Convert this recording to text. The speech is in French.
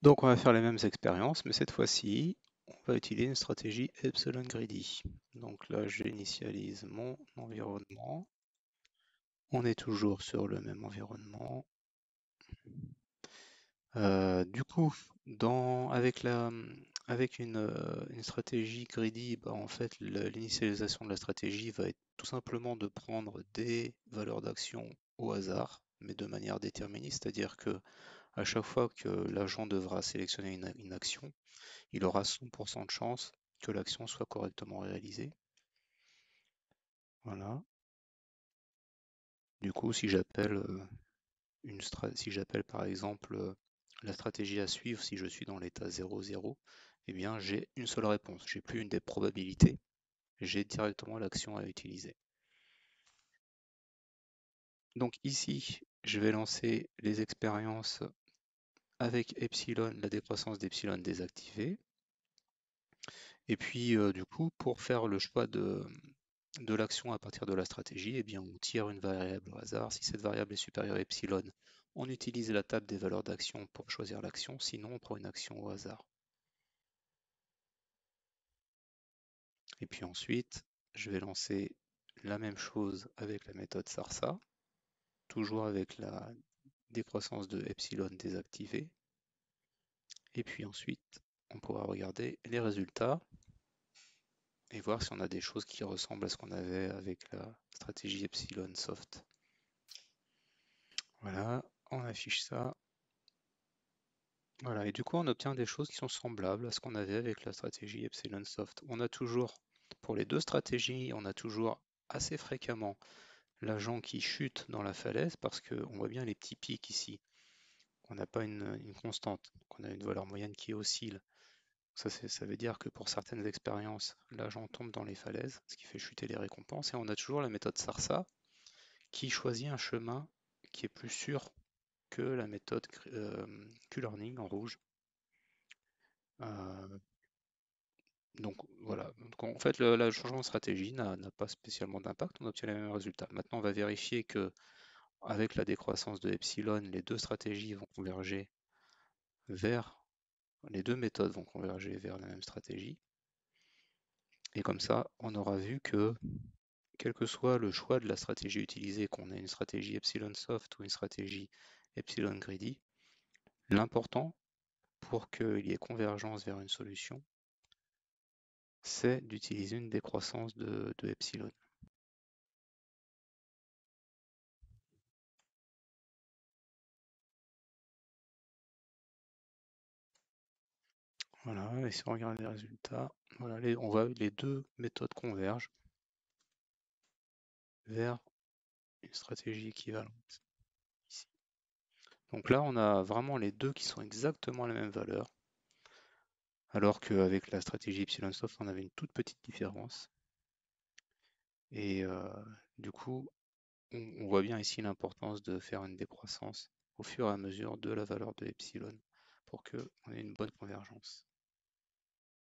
Donc on va faire les mêmes expériences, mais cette fois-ci, on va utiliser une stratégie Epsilon Greedy. Donc là, j'initialise mon environnement. On est toujours sur le même environnement. Du coup, avec une stratégie greedy, bah, en fait, l'initialisation de la stratégie va être tout simplement de prendre des valeurs d'action au hasard, mais de manière déterministe, c'est-à-dire que à chaque fois que l'agent devra sélectionner une action, il aura 100% de chance que l'action soit correctement réalisée. Voilà. Du coup, si j'appelle par exemple la stratégie à suivre si je suis dans l'état 0,0, eh bien j'ai une seule réponse. J'ai plus une des probabilités, j'ai directement l'action à utiliser. Donc ici, je vais lancer les expériences avec epsilon, la décroissance d'epsilon désactivée. Et puis du coup, pour faire le choix de l'action à partir de la stratégie, eh bien on tire une variable au hasard. Si cette variable est supérieure à epsilon, on utilise la table des valeurs d'action pour choisir l'action, sinon on prend une action au hasard. Et puis ensuite, je vais lancer la même chose avec la méthode SARSA, toujours avec la décroissance de epsilon désactivée. Et puis ensuite, on pourra regarder les résultats et voir si on a des choses qui ressemblent à ce qu'on avait avec la stratégie epsilon soft. Voilà, on affiche ça. Voilà, et du coup, on obtient des choses qui sont semblables à ce qu'on avait avec la stratégie epsilon soft. On a toujours, pour les deux stratégies, on a toujours assez fréquemment l'agent qui chute dans la falaise parce qu'on voit bien les petits pics ici. On n'a pas une constante, donc on a une valeur moyenne qui oscille. Ça veut dire que pour certaines expériences, l'agent tombe dans les falaises, ce qui fait chuter les récompenses. Et on a toujours la méthode SARSA qui choisit un chemin qui est plus sûr que la méthode Q-learning en rouge. Euh, donc voilà, donc, en fait le changement de stratégie n'a pas spécialement d'impact, on obtient les mêmes résultats. Maintenant on va vérifier que avec la décroissance de epsilon, les deux stratégies vont converger vers, les deux méthodes vont converger vers la même stratégie. Et comme ça, on aura vu que, quel que soit le choix de la stratégie utilisée, qu'on ait une stratégie epsilon soft ou une stratégie epsilon greedy, l'important pour qu'il y ait convergence vers une solution, c'est d'utiliser une décroissance de epsilon. Voilà, et si on regarde les résultats, voilà, on voit les deux méthodes convergent vers une stratégie équivalente ici. Donc là, on a vraiment les deux qui sont exactement la même valeur, alors qu'avec la stratégie Epsilon Soft, on avait une toute petite différence. Et du coup, on voit bien ici l'importance de faire une décroissance au fur et à mesure de la valeur de epsilon pour qu'on ait une bonne convergence.